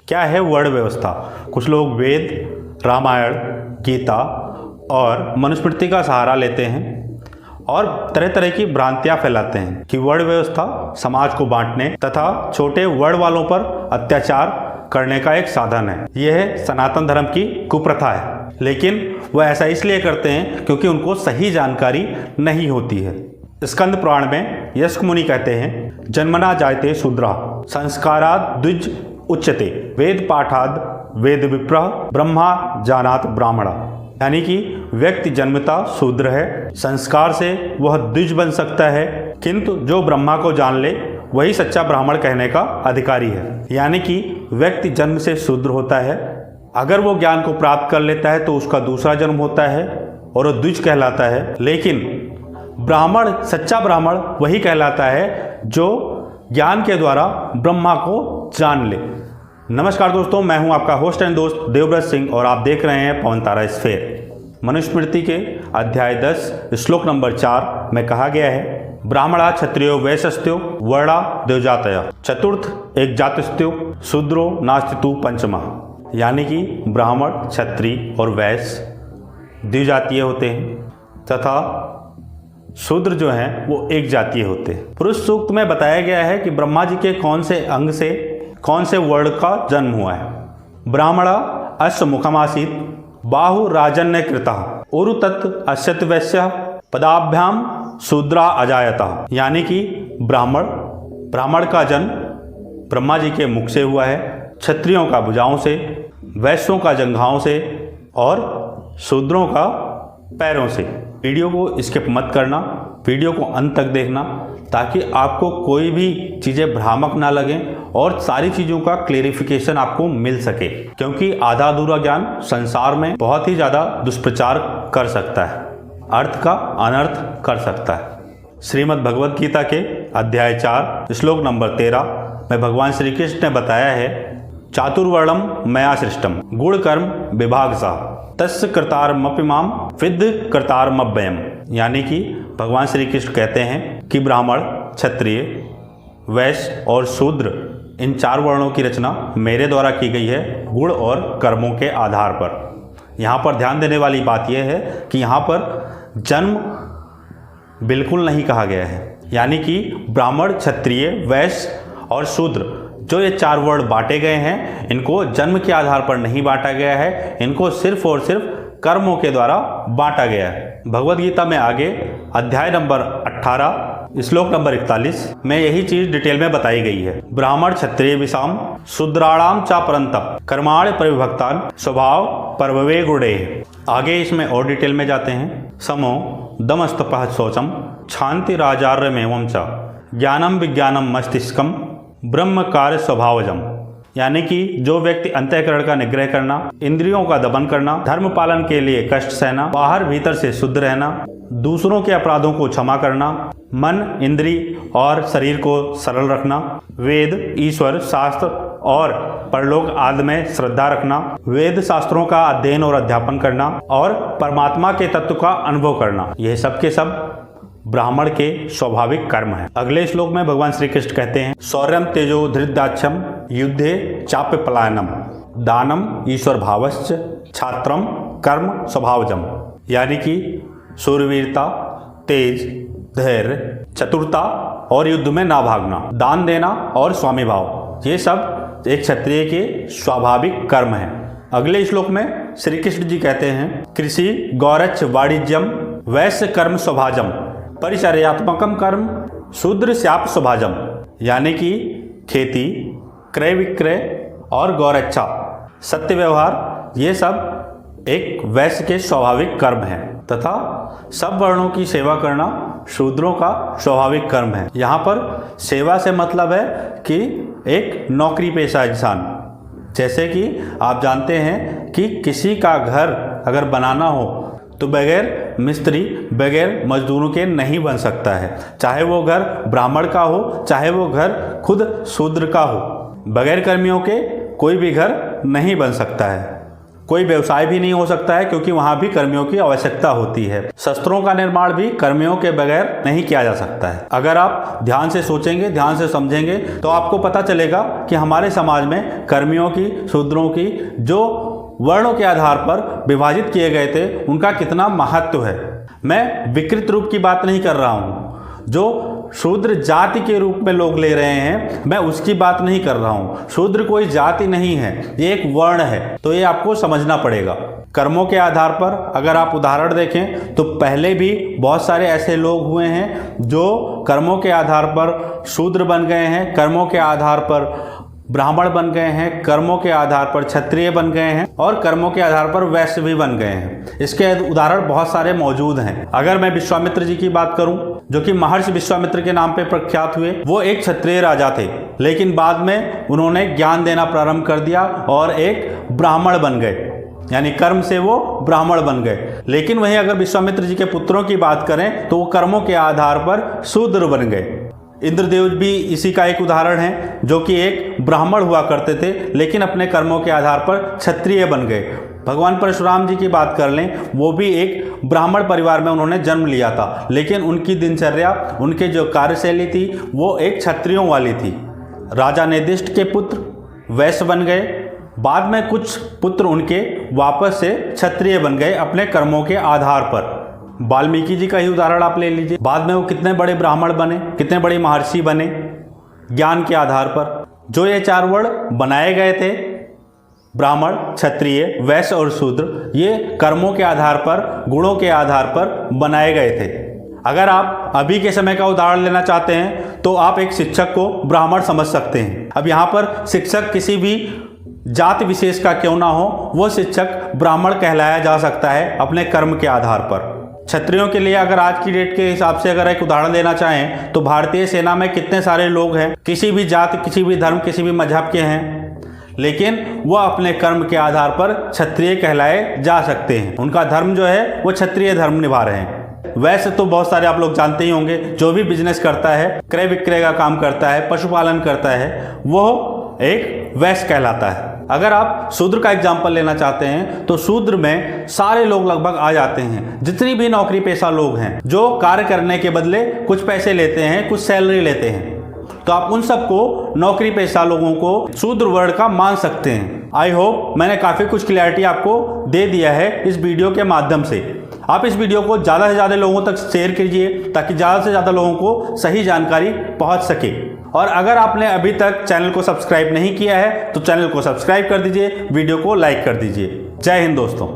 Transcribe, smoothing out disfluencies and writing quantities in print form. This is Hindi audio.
क्या है वर्ण व्यवस्था? कुछ लोग वेद, रामायण, गीता और मनुस्मृति का सहारा लेते हैं और तरह तरह की भ्रांतियां फैलाते हैं कि वर्ण व्यवस्था समाज को बांटने तथा छोटे वर्ण वालों पर अत्याचार करने का एक साधन है। यह सनातन धर्म की कुप्रथा है, लेकिन वह ऐसा इसलिए करते हैं क्योंकि उनको सही जानकारी नहीं होती है। स्कंद पुराण में यस्क मुनि कहते हैं, जन्मना जायते शूद्रः संस्काराद द्विज उच्यते वेद पाठाद वेद विप्रः ब्रह्मा जानात ब्राह्मणा। यानी कि व्यक्ति जन्मता शूद्र है, संस्कार से वह द्विज बन सकता है, किंतु जो ब्रह्मा को जान ले वही सच्चा ब्राह्मण कहने का अधिकारी है। यानी कि व्यक्ति जन्म से शूद्र होता है, अगर वो ज्ञान को प्राप्त कर लेता है तो उसका दूसरा जन्म होता है और वो द्विज कहलाता है। लेकिन ब्राह्मण, सच्चा ब्राह्मण वही कहलाता है जो ज्ञान के द्वारा ब्रह्मा को जान ले। नमस्कार दोस्तों, मैं हूं आपका होस्ट एंड दोस्त देवव्रत सिंह और आप देख रहे हैं पवन तारा स्फेयर। मनुस्मृति के अध्याय 10 श्लोक नंबर 4 में कहा गया है, ब्राह्मणा क्षत्रियो वैश्यस्त्यो वर्णा द्विजातय चतुर्थ एक जातस्त्यो शूद्रो नास्ति तु पंचमा। यानी कि ब्राह्मण, क्षत्रिय और वैश्य द्विजातीय होते हैं तथा शूद्र जो हैं वो एक जातीय होते हैं। पुरुष सूक्त में बताया गया है कि ब्रह्मा जी के कौन से अंग से कौन से वर्ण का जन्म हुआ है। ब्राह्मणा अश्व मुखमासीत बाहु राजन्य कृतः उरु तत् अश्यत वैश्य पदाभ्याम शूद्रा अजायतः। यानी कि ब्राह्मण का जन्म ब्रह्मा जी के मुख से हुआ है, क्षत्रियों का भुजाओं से, वैश्यों का जंघाओं से और शूद्रों का पैरों से। वीडियो को स्किप मत करना, वीडियो को अंत तक देखना ताकि आपको कोई भी चीज़ें भ्रामक ना लगें और सारी चीज़ों का क्लेरिफिकेशन आपको मिल सके, क्योंकि आधा अधूरा ज्ञान संसार में बहुत ही ज़्यादा दुष्प्रचार कर सकता है, अर्थ का अनर्थ कर सकता है। श्रीमद् भगवद गीता के अध्याय 4 श्लोक नंबर 13 में भगवान श्री कृष्ण ने बताया है, चातुर्वर्णम मया सृष्टम गुण कर्म विभाग सा तस्य कर्तारमपि माम विद्ध कर्तारमव्ययम्। यानी कि भगवान श्री कृष्ण कहते हैं कि ब्राह्मण, क्षत्रिय, वैश्य और शूद्र इन 4 वर्णों की रचना मेरे द्वारा की गई है गुण और कर्मों के आधार पर। यहाँ पर ध्यान देने वाली बात यह है कि यहाँ पर जन्म बिल्कुल नहीं कहा गया है। यानी कि ब्राह्मण, क्षत्रिय, वैश्य और शूद्र जो ये 4 वर्ण बांटे गए हैं, इनको जन्म के आधार पर नहीं बांटा गया है, इनको सिर्फ और सिर्फ कर्मों के द्वारा बांटा गया है। भगवद गीता में आगे अध्याय नंबर 18 श्लोक नंबर 41 में यही चीज डिटेल में बताई गई है। ब्राह्मण क्षत्रिय विषाम शूद्राणाम चा परंतप कर्माण परिविभक्तान स्वभाव परववे गुणे। आगे इसमें और डिटेल में जाते हैं। समो दमस्तपः शौचम क्षांति राजार्यमेवं च ज्ञानम विज्ञानम मस्तिष्कम ब्रह्म कार्य स्वभावजम। यानी कि जो व्यक्ति अंतःकरण का निग्रह करना, इंद्रियों का दमन करना, धर्म पालन के लिए कष्ट सहना, बाहर भीतर से शुद्ध रहना, दूसरों के अपराधों को क्षमा करना, मन, इंद्रिय और शरीर को सरल रखना, वेद, ईश्वर, शास्त्र और परलोक आदि में श्रद्धा रखना, वेद शास्त्रों का अध्ययन और अध्यापन करना और परमात्मा के तत्व का अनुभव करना, यह सब के सब ब्राह्मण के स्वाभाविक कर्म है। अगले श्लोक में भगवान श्री कृष्ण कहते हैं, शौर्यम तेजो धृदाक्षम युद्धे चाप्य पलायनम दानम ईश्वर भावश्च छात्रम कर्म स्वभावजम। यानी कि शूरवीरता, तेज, धैर्य, चतुरता और युद्ध में ना भागना, दान देना और स्वामी भाव, ये सब एक क्षत्रिय के स्वाभाविक कर्म है। अगले श्लोक में श्री कृष्ण जी कहते हैं, कृषि गौरक्ष वाणिज्यम वैश्य कर्म स्वभाजम परिचर्यात्मकम कर्म शूद्र श्याप स्वभाजम। यानी कि खेती, क्रय विक्रय और गौरक्षा, सत्य व्यवहार, ये सब एक वैश्य के स्वाभाविक कर्म है तथा सब वर्णों की सेवा करना शूद्रों का स्वाभाविक कर्म है। यहाँ पर सेवा से मतलब है कि एक नौकरी पेशा इंसान। जैसे कि आप जानते हैं कि किसी का घर अगर बनाना हो तो बगैर मिस्त्री, बगैर मजदूरों के नहीं बन सकता है। चाहे वो घर ब्राह्मण का हो, चाहे वो घर खुद शूद्र का हो, बगैर कर्मियों के कोई भी घर नहीं बन सकता है। कोई व्यवसाय भी नहीं हो सकता है, क्योंकि वहां भी कर्मियों की आवश्यकता होती है। शस्त्रों का निर्माण भी कर्मियों के बगैर नहीं किया जा सकता है। अगर आप ध्यान से सोचेंगे, ध्यान से समझेंगे, तो आपको पता चलेगा कि हमारे समाज में कर्मियों की, शूद्रों की, जो वर्णों के आधार पर विभाजित किए गए थे, उनका कितना महत्व है। मैं विकृत रूप की बात नहीं कर रहा हूँ। जो शूद्र जाति के रूप में लोग ले रहे हैं, मैं उसकी बात नहीं कर रहा हूँ। शूद्र कोई जाति नहीं है, ये एक वर्ण है। तो ये आपको समझना पड़ेगा। कर्मों के आधार पर अगर आप उदाहरण देखें तो पहले भी बहुत सारे ऐसे लोग हुए हैं जो कर्मों के आधार पर शूद्र बन गए हैं, कर्मों के आधार पर ब्राह्मण बन गए हैं, कर्मों के आधार पर क्षत्रिय बन गए हैं और कर्मों के आधार पर वैश्य भी बन गए हैं। इसके उदाहरण बहुत सारे मौजूद हैं। अगर मैं विश्वामित्र जी की बात करूं, जो कि महर्षि विश्वामित्र के नाम पे प्रख्यात हुए, वो एक क्षत्रिय राजा थे, लेकिन बाद में उन्होंने ज्ञान देना प्रारंभ कर दिया और एक ब्राह्मण बन गए, यानी कर्म से वो ब्राह्मण बन गए। लेकिन वहीं अगर विश्वामित्र जी के पुत्रों की बात करें तो वो कर्मों के आधार पर शूद्र बन गए। इंद्रदेव भी इसी का एक उदाहरण है, जो कि एक ब्राह्मण हुआ करते थे, लेकिन अपने कर्मों के आधार पर क्षत्रिय बन गए। भगवान परशुराम जी की बात कर लें, वो भी एक ब्राह्मण परिवार में उन्होंने जन्म लिया था, लेकिन उनकी दिनचर्या, उनके जो कार्यशैली थी, वो एक क्षत्रियों वाली थी। राजा निर्दिष्ट के पुत्र वैश्य बन गए, बाद में कुछ पुत्र उनके वापस से क्षत्रिय बन गए अपने कर्मों के आधार पर। वाल्मीकि जी का ही उदाहरण आप ले लीजिए, बाद में वो कितने बड़े ब्राह्मण बने, कितने बड़े महर्षि बने ज्ञान के आधार पर। जो ये 4 वर्ण बनाए गए थे, ब्राह्मण, क्षत्रिय, वैश्य और शूद्र, ये कर्मों के आधार पर, गुणों के आधार पर बनाए गए थे। अगर आप अभी के समय का उदाहरण लेना चाहते हैं तो आप एक शिक्षक को ब्राह्मण समझ सकते हैं। अब यहाँ पर शिक्षक किसी भी जाति विशेष का क्यों ना हो, वो शिक्षक ब्राह्मण कहलाया जा सकता है अपने कर्म के आधार पर। क्षत्रियों के लिए अगर आज की डेट के हिसाब से अगर एक उदाहरण देना चाहें तो भारतीय सेना में कितने सारे लोग हैं, किसी भी जाति, किसी भी धर्म, किसी भी मजहब के हैं, लेकिन वो अपने कर्म के आधार पर क्षत्रिय कहलाए जा सकते हैं। उनका धर्म जो है वो क्षत्रिय धर्म निभा रहे हैं। वैसे तो बहुत सारे आप लोग जानते ही होंगे, जो भी बिजनेस करता है, क्रय विक्रय का काम करता है, पशुपालन करता है, वो एक वैश्य कहलाता है। अगर आप शूद्र का एग्जाम्पल लेना चाहते हैं तो शूद्र में सारे लोग लगभग आ जाते हैं। जितनी भी नौकरी पेशा लोग हैं, जो कार्य करने के बदले कुछ पैसे लेते हैं, कुछ सैलरी लेते हैं, तो आप उन सबको, नौकरी पेशा लोगों को शूद्र वर्ण का मान सकते हैं। आई होप मैंने काफ़ी कुछ क्लैरिटी आपको दे दिया है इस वीडियो के माध्यम से। आप इस वीडियो को ज़्यादा से ज़्यादा लोगों तक शेयर कीजिए ताकि ज़्यादा से ज़्यादा लोगों को सही जानकारी पहुंच सके। और अगर आपने अभी तक चैनल को सब्सक्राइब नहीं किया है तो चैनल को सब्सक्राइब कर दीजिए, वीडियो को लाइक कर दीजिए। जय हिंद दोस्तों।